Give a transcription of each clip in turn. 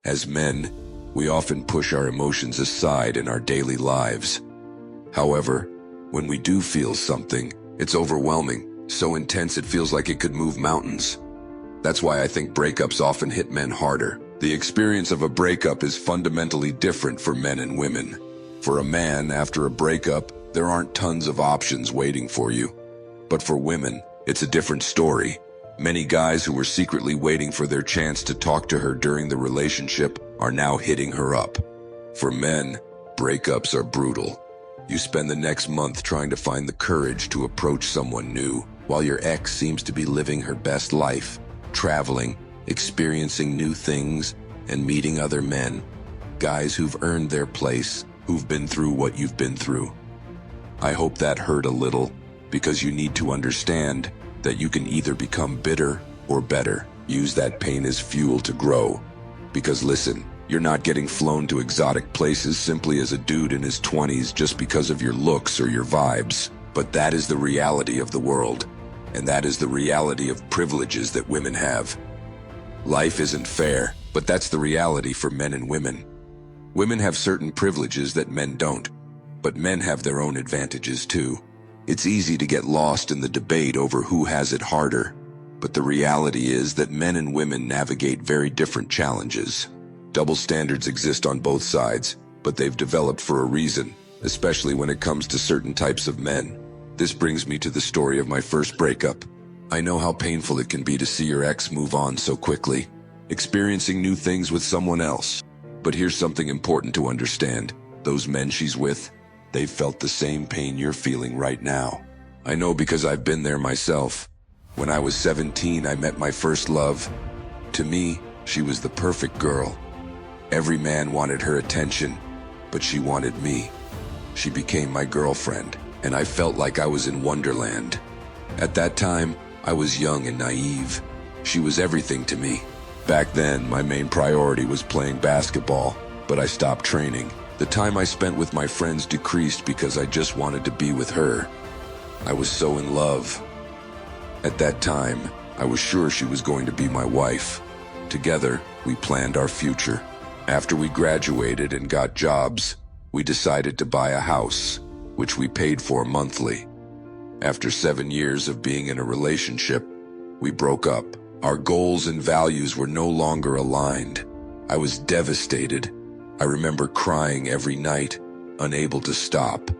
As men, we often push our emotions aside in our daily lives. However, when we do feel something, it's overwhelming, so intense it feels like it could move mountains. That's why I think breakups often hit men harder. The experience of a breakup is fundamentally different for men and women. For a man, after a breakup, there aren't tons of options waiting for you. But for women, it's a different story. Many guys who were secretly waiting for their chance to talk to her during the relationship are now hitting her up. For men, breakups are brutal. You spend the next month trying to find the courage to approach someone new, while your ex seems to be living her best life, traveling, experiencing new things, and meeting other men. Guys who've earned their place, who've been through what you've been through. I hope that hurt a little, because you need to understand that you can either become bitter or better. Use that pain as fuel to grow. Because listen, you're not getting flown to exotic places simply as a dude in his 20s just because of your looks or your vibes. But that is the reality of the world. And that is the reality of privileges that women have. Life isn't fair, but that's the reality for men and women. Women have certain privileges that men don't, but men have their own advantages too. It's easy to get lost in the debate over who has it harder, but the reality is that men and women navigate very different challenges. Double standards exist on both sides, but they've developed for a reason, especially when it comes to certain types of men. This brings me to the story of my first breakup. I know how painful it can be to see your ex move on so quickly, experiencing new things with someone else. But here's something important to understand. Those men she's with, they've felt the same pain you're feeling right now. I know because I've been there myself. When I was 17, I met my first love. To me, she was the perfect girl. Every man wanted her attention, but she wanted me. She became my girlfriend, and I felt like I was in Wonderland. At that time, I was young and naive. She was everything to me. Back then, my main priority was playing basketball, but I stopped training. The time I spent with my friends decreased because I just wanted to be with her. I was so in love. At that time, I was sure she was going to be my wife. Together, we planned our future. After we graduated and got jobs, we decided to buy a house, which we paid for monthly. After 7 years of being in a relationship, we broke up. Our goals and values were no longer aligned. I was devastated. I remember crying every night, unable to stop.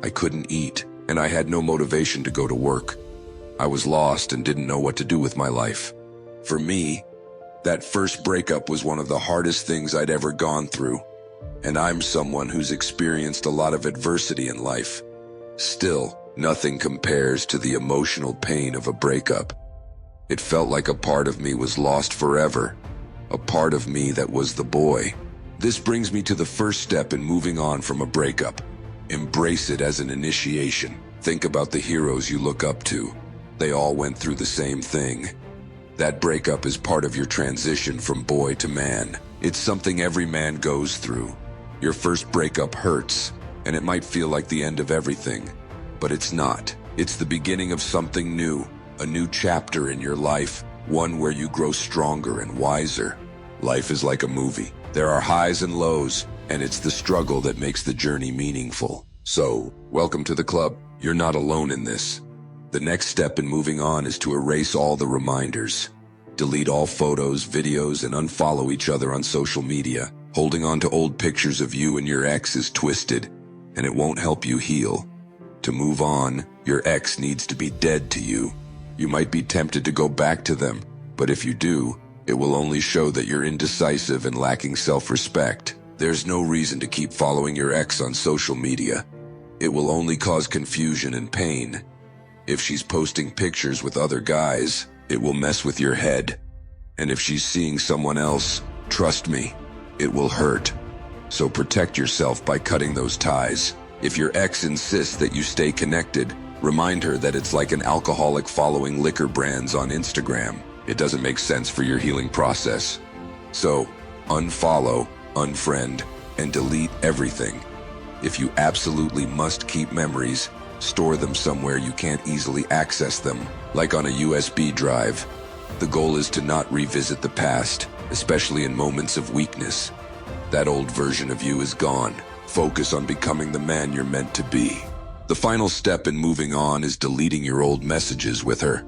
I couldn't eat, and I had no motivation to go to work. I was lost and didn't know what to do with my life. For me, that first breakup was one of the hardest things I'd ever gone through, and I'm someone who's experienced a lot of adversity in life. Still, nothing compares to the emotional pain of a breakup. It felt like a part of me was lost forever, a part of me that was the boy. This brings me to the first step in moving on from a breakup. Embrace it as an initiation. Think about the heroes you look up to. They all went through the same thing. That breakup is part of your transition from boy to man. It's something every man goes through. Your first breakup hurts, and it might feel like the end of everything. But it's not. It's the beginning of something new, a new chapter in your life, one where you grow stronger and wiser. Life is like a movie. There are highs and lows, and it's the struggle that makes the journey meaningful. So, welcome to the club. You're not alone in this. The next step in moving on is to erase all the reminders. Delete all photos, videos, and unfollow each other on social media. Holding on to old pictures of you and your ex is twisted, and it won't help you heal. To move on, your ex needs to be dead to you. You might be tempted to go back to them, but if you do, it will only show that you're indecisive and lacking self-respect. There's no reason to keep following your ex on social media. It will only cause confusion and pain. If she's posting pictures with other guys, it will mess with your head. And if she's seeing someone else, trust me, it will hurt. So protect yourself by cutting those ties. If your ex insists that you stay connected, remind her that it's like an alcoholic following liquor brands on Instagram. It doesn't make sense for your healing process. So, unfollow, unfriend, and delete everything. If you absolutely must keep memories, store them somewhere you can't easily access them, like on a USB drive. The goal is to not revisit the past, especially in moments of weakness. That old version of you is gone. Focus on becoming the man you're meant to be. The final step in moving on is deleting your old messages with her.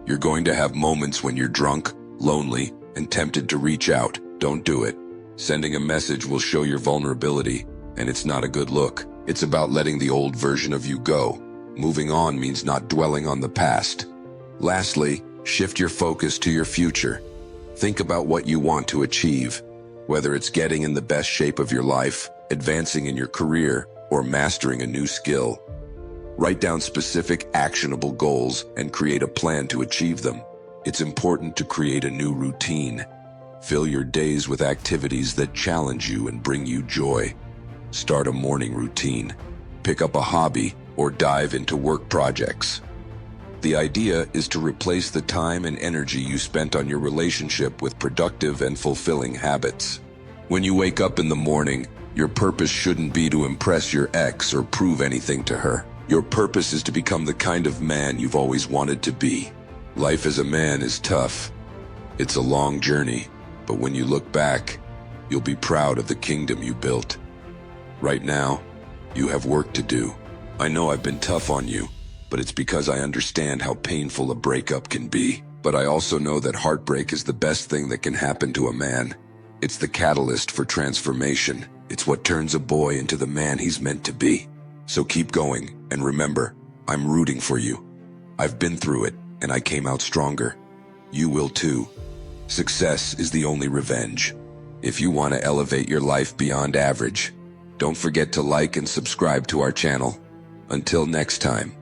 You're going to have moments when you're drunk, lonely, and tempted to reach out. Don't do it. Sending a message will show your vulnerability, and it's not a good look. It's about letting the old version of you go. Moving on means not dwelling on the past. Lastly, shift your focus to your future. Think about what you want to achieve, whether it's getting in the best shape of your life, advancing in your career, or mastering a new skill. Write down specific, actionable goals and create a plan to achieve them. It's important to create a new routine. Fill your days with activities that challenge you and bring you joy. Start a morning routine. Pick up a hobby or dive into work projects. The idea is to replace the time and energy you spent on your relationship with productive and fulfilling habits. When you wake up in the morning, your purpose shouldn't be to impress your ex or prove anything to her. Your purpose is to become the kind of man you've always wanted to be. Life as a man is tough. It's a long journey, but when you look back, you'll be proud of the kingdom you built. Right now, you have work to do. I know I've been tough on you, but it's because I understand how painful a breakup can be. But I also know that heartbreak is the best thing that can happen to a man. It's the catalyst for transformation. It's what turns a boy into the man he's meant to be. So keep going, and remember, I'm rooting for you. I've been through it, and I came out stronger. You will too. Success is the only revenge. If you want to elevate your life beyond average, don't forget to like and subscribe to our channel. Until next time.